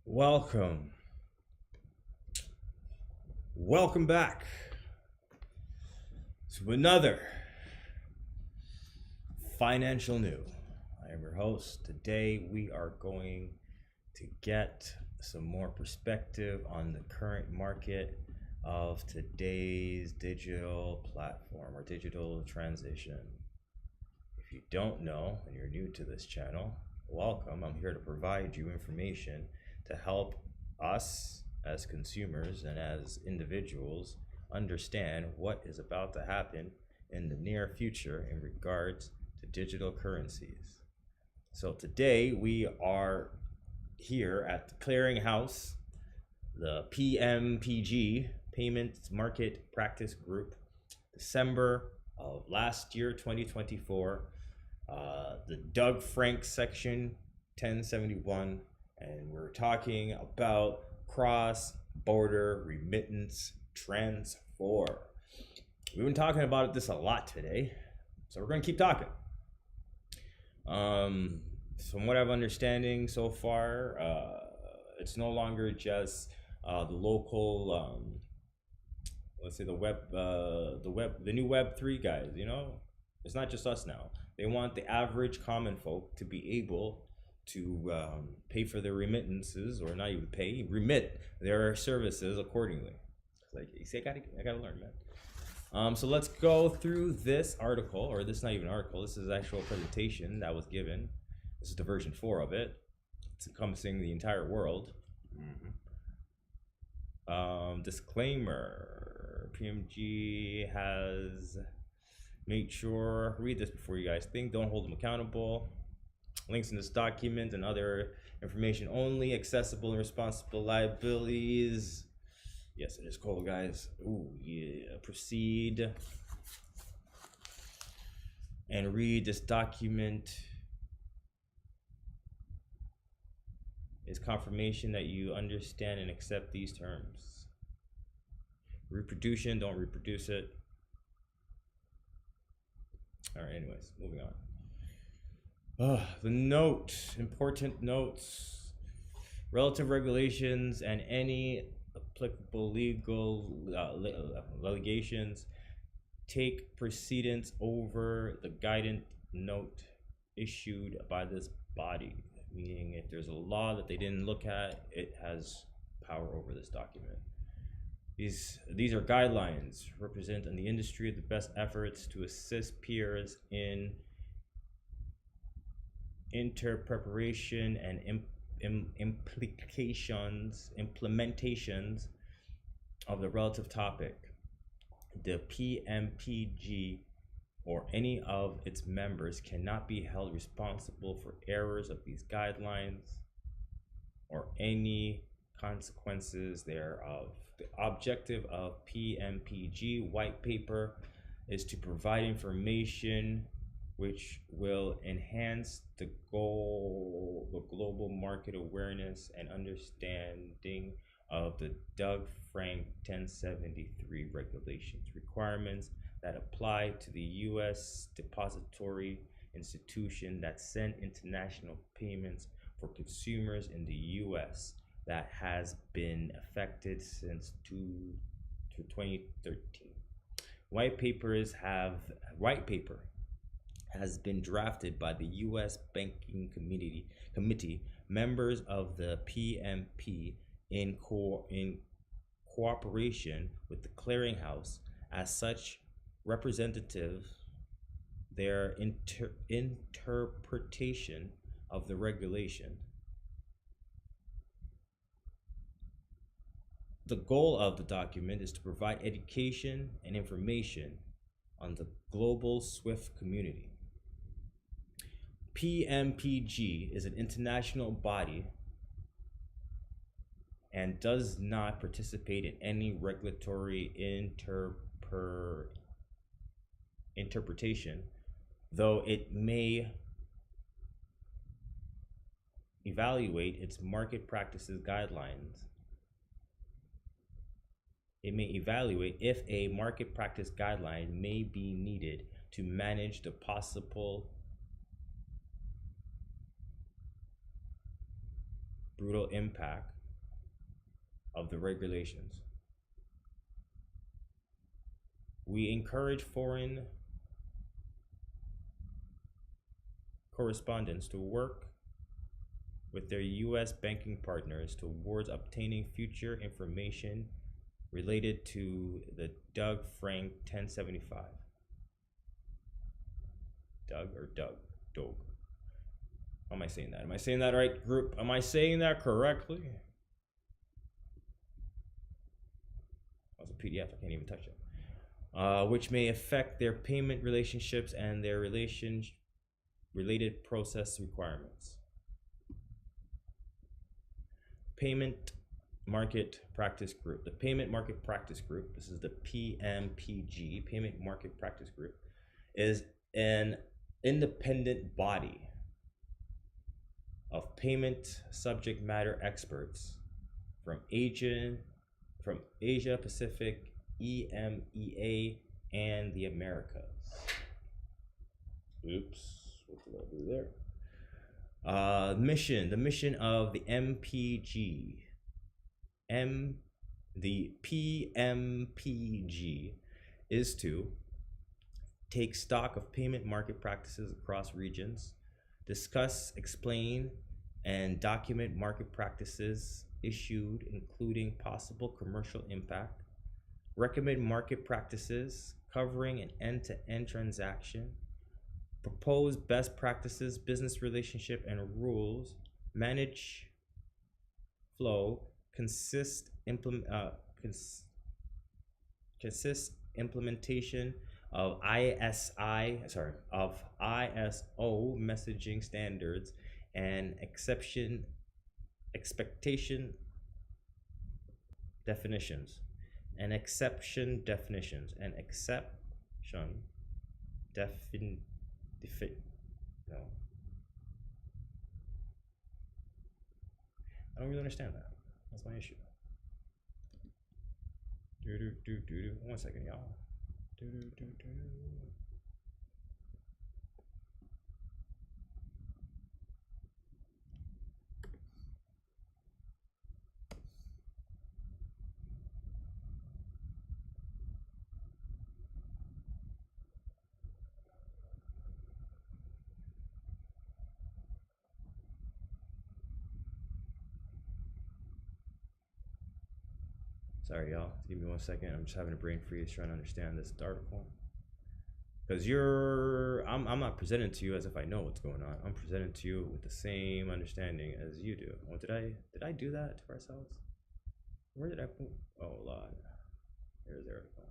Welcome. Welcome back to another Financial New. I am your host. Today we are going to get some more perspective on the current market of today's digital platform or digital transition. If you don't know and you're new to this channel, welcome. I'm here to provide you information to help us as consumers and as individuals understand what is about to happen in the near future in regards to digital currencies. So today we are here at the clearinghouse, the PMPG, Payments Market Practice Group, December of last year, 2024, the Dodd-Frank section 1071, and we're talking about cross-border remittance transfer. We've been talking about this a lot today, so we're going to keep talking. From what I'm understanding so far, it's no longer just the local, let's say the new Web3 guys. You know, it's not just us now. They want the average common folk to be able to pay for their remittances, or not even pay, remit their services accordingly. Like, you see, I gotta learn, man. So let's go through this article, or this is not even an article, this is an actual presentation that was given. This is the version 4 of it. It's encompassing the entire world. Disclaimer, PMG has made sure, read this before you guys think, don't hold them accountable. Links in this document and other information only, accessible and responsible liabilities. Yes, it is cold, guys. Ooh, yeah. Proceed and read this document. Is confirmation that you understand and accept these terms. Reproduction, don't reproduce it. All right, anyways, moving on. The note, important notes, relative regulations and any applicable legal allegations take precedence over the guidance note issued by this body, meaning if there's a law that they didn't look at, it has power over this document. These are guidelines, represent in the industry the best efforts to assist peers in interpretation and implementations of the relative topic. The PMPG or any of its members cannot be held responsible for errors of these guidelines or any consequences thereof. The objective of PMPG white paper is to provide information which will enhance the global market awareness and understanding of the Dodd-Frank 1073 regulations requirements that apply to the U.S. depository institution that send international payments for consumers in the U.S. that has been effective since 2013. White paper has been drafted by the U.S. Banking Committee, members of the PMP in cooperation with the clearinghouse. As such, representative their interpretation of the regulation. The goal of the document is to provide education and information on the global SWIFT community. PMPG is an international body and does not participate in any regulatory interpretation, though it may evaluate its market practices guidelines. It may evaluate if a market practice guideline may be needed to manage the possible brutal impact of the regulations. We encourage foreign correspondents to work with their U.S. banking partners towards obtaining future information related to the Dodd-Frank 1075. Doug or Doug? Dog. How am I saying that? Am I saying that right, group? Am I saying that correctly? That was a PDF. I can't even touch it. Which may affect their payment relationships and their related process requirements. Payment Market Practice Group. The Payment Market Practice Group, this is the PMPG, Payment Market Practice Group, is an independent body of payment subject matter experts from Asia Pacific, EMEA, and the Americas. Oops, what did I do there? The mission of the MPG, the PMPG, is to take stock of payment market practices across regions, discuss, explain, and document market practices issued, including possible commercial impact, recommend market practices covering an end-to-end transaction, propose best practices, business relationship, and rules, manage flow, consist implementation of ISO messaging standards and expectation definitions and exception definitions and exception no, I don't really understand that. That's my issue. One second, y'all. Sorry, y'all. Give me 1 second. I'm just having a brain freeze trying to understand this article. Because I'm not presenting to you as if I know what's going on. I'm presenting to you with the same understanding as you do. Oh, did I do that to ourselves? Where did I put? Oh, Lord. There's the article.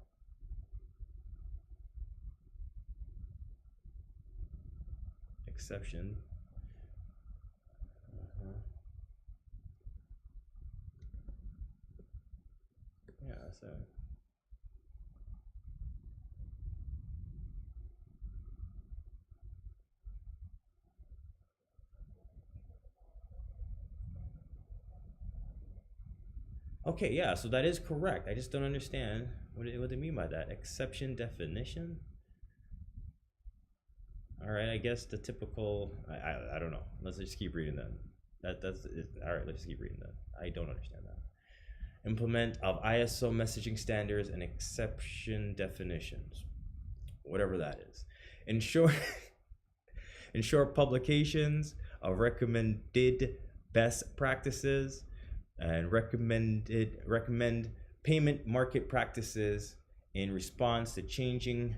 Exception. Yeah, so. Okay, yeah, so that is correct. I just don't understand what they mean by that. Exception definition? All right, I guess the typical, I don't know. Let's just keep reading that. That's it. All right, let's just keep reading that. I don't understand that. Implement of ISO messaging standards and exception definitions, whatever that is. Ensure publications of recommended best practices and recommend payment market practices in response to changing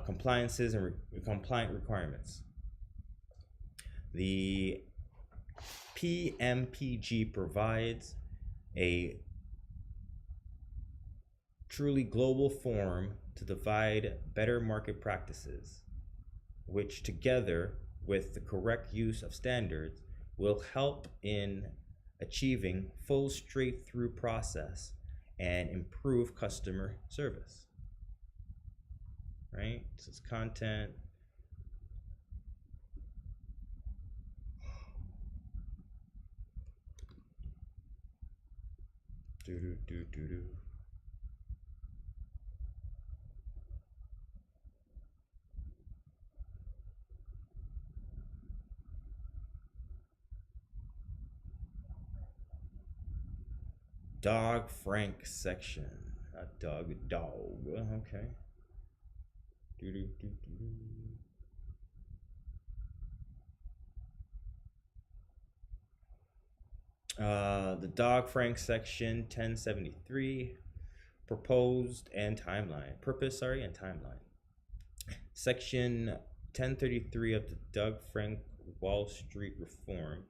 compliances and compliant requirements. The PMPG provides a truly global forum to divide better market practices, which together with the correct use of standards will help in achieving full straight-through process and improve customer service. Right? This is content. Dodd-Frank section. Not dog, dog. Okay. The Dodd-Frank section 1073 proposed and timeline. Purpose, and timeline. Section 1033 of the Dodd-Frank Wall Street Reform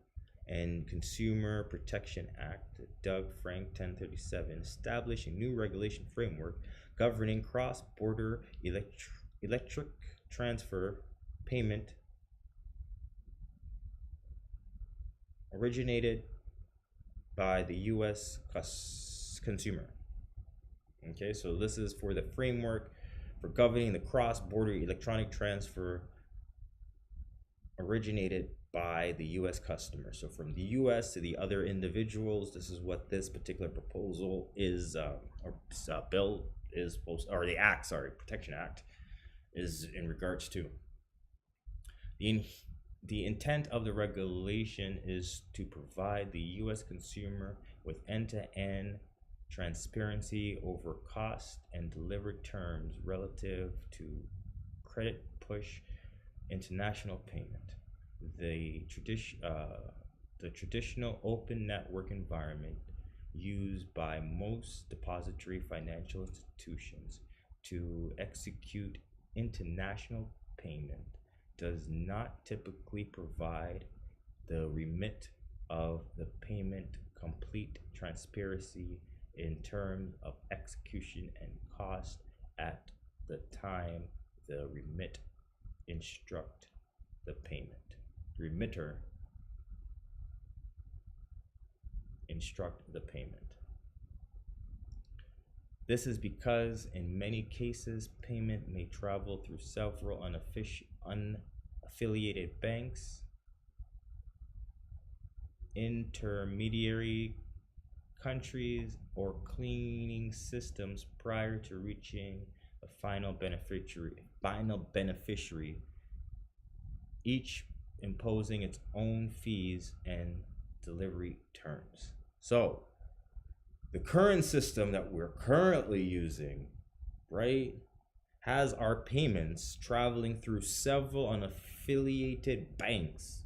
and Consumer Protection Act, Dodd-Frank 1037, established a new regulation framework governing cross-border electric transfer payment originated by the U.S. consumer. Okay, so this is for the framework for governing the cross-border electronic transfer originated by the U.S. customer. So from the U.S. to the other individuals, this is what this particular proposal is, bill is supposed, or the act, Protection Act, is in regards to. The intent of the regulation is to provide the U.S. consumer with end-to-end transparency over cost and delivered terms relative to credit push international payment. The traditional open network environment used by most depository financial institutions to execute international payment does not typically provide the remit of the payment complete transparency in terms of execution and cost at the time the remitter instruct the payment. Remitter instruct the payment. This is because in many cases payment may travel through several unaffiliated banks, intermediary countries, or cleaning systems prior to reaching a final beneficiary, each imposing its own fees and delivery terms. So the current system that we're currently using, right, has our payments traveling through several unaffiliated banks,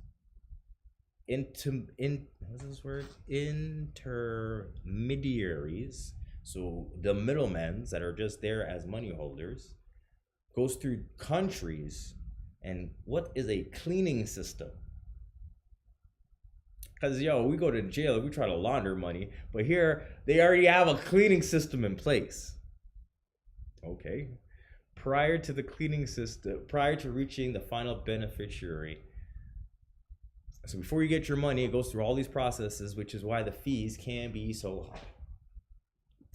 intermediaries, so the middlemen that are just there as money holders, goes through countries. And what is a cleaning system? Because we go to jail if we try to launder money, but here they already have a cleaning system in place. Okay, prior to the cleaning system, prior to reaching the final beneficiary. So before you get your money, it goes through all these processes, which is why the fees can be so high.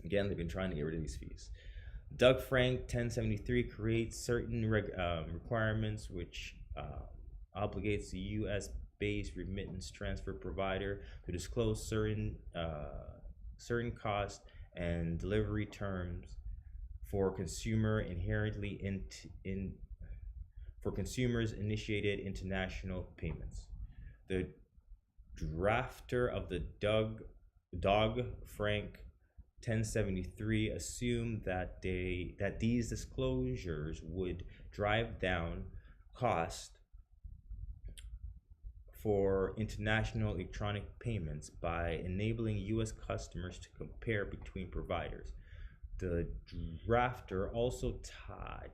Again, they've been trying to get rid of these fees. Dodd-Frank 1073 creates certain requirements which obligates the U.S.-based remittance transfer provider to disclose certain costs and delivery terms for consumers initiated international payments. The drafter of the Dodd-Frank 1073 assumed that these disclosures would drive down cost for international electronic payments by enabling U.S. customers to compare between providers. The drafter also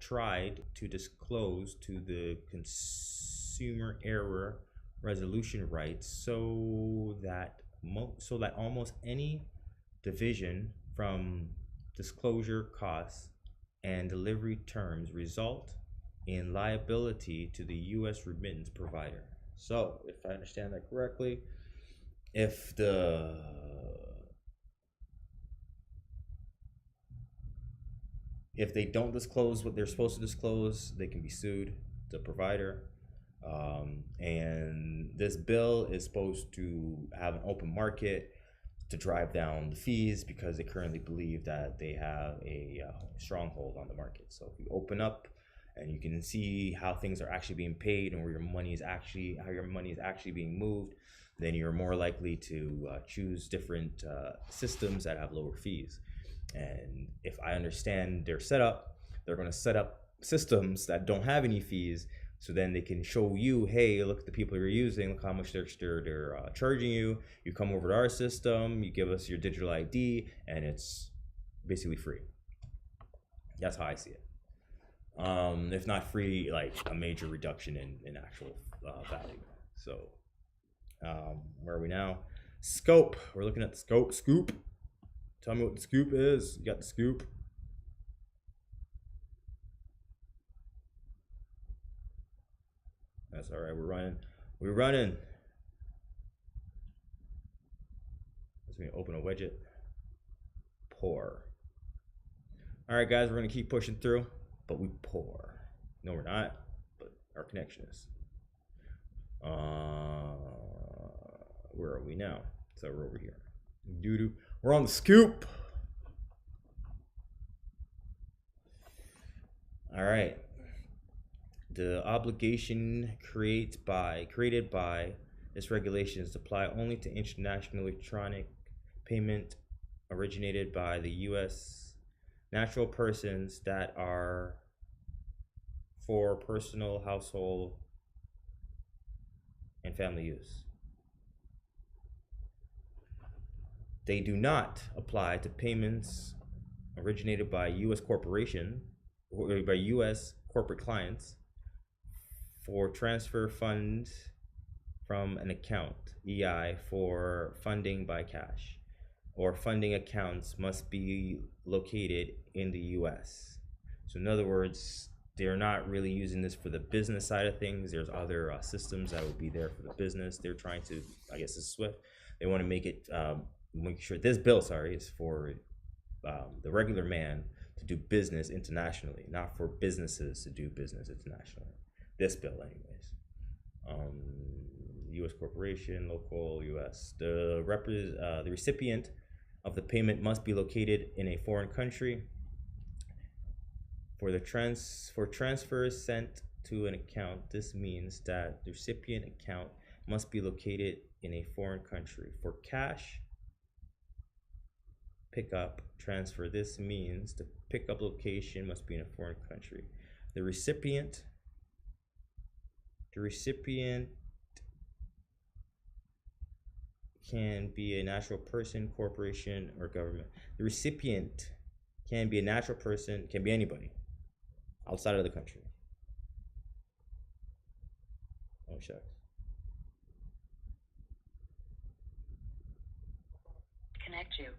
tried to disclose to the consumer error resolution rights so that almost any division from disclosure costs and delivery terms result in liability to the U.S. remittance provider. So, if I understand that correctly, if they don't disclose what they're supposed to disclose, they can be sued, the provider. And this bill is supposed to have an open market to drive down the fees because they currently believe that they have a stronghold on the market. So if you open up and you can see how things are actually being paid and where your money is actually, how your money is actually being moved, then you're more likely to choose different systems that have lower fees. And if I understand their setup, they're going to set up systems that don't have any fees, so then they can show you, hey, look at the people you're using, look how much they're charging you. You come over to our system, you give us your digital ID, and it's basically free. That's how I see it. If not free, like a major reduction in actual value. So where are we now? Scope. We're looking at the scope. Scoop. Tell me what the scoop is. You got the scoop. That's all right. We're running. We're running. Let's open a widget. Pour. All right, guys. We're gonna keep pushing through, but we pour. No, we're not. But our connection is. Where are we now? So we're over here. Doo-doo. We're on the scoop. All right. The obligation created by this regulation is to apply only to international electronic payment originated by the U.S. natural persons that are for personal, household, and family use. They do not apply to payments originated by U.S. corporation or by U.S. corporate clients for transfer funds from an account, EI, for funding by cash, or funding accounts must be located in the U.S. So in other words, they're not really using this for the business side of things. There's other systems that would be there for the business. They're trying to, I guess it's SWIFT. They want to make it, make sure this bill, is for the regular man to do business internationally, not for businesses to do business internationally. This bill, anyways. U.S. corporation, local, U.S. The recipient of the payment must be located in a foreign country. For transfers sent to an account, this means that the recipient account must be located in a foreign country. For cash pickup transfer, this means the pickup location must be in a foreign country. The recipient can be a natural person, corporation, or government. The recipient can be a natural person, can be anybody outside of the country. Oh, shucks. Connect you.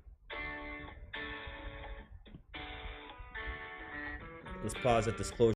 Let's pause at disclosure.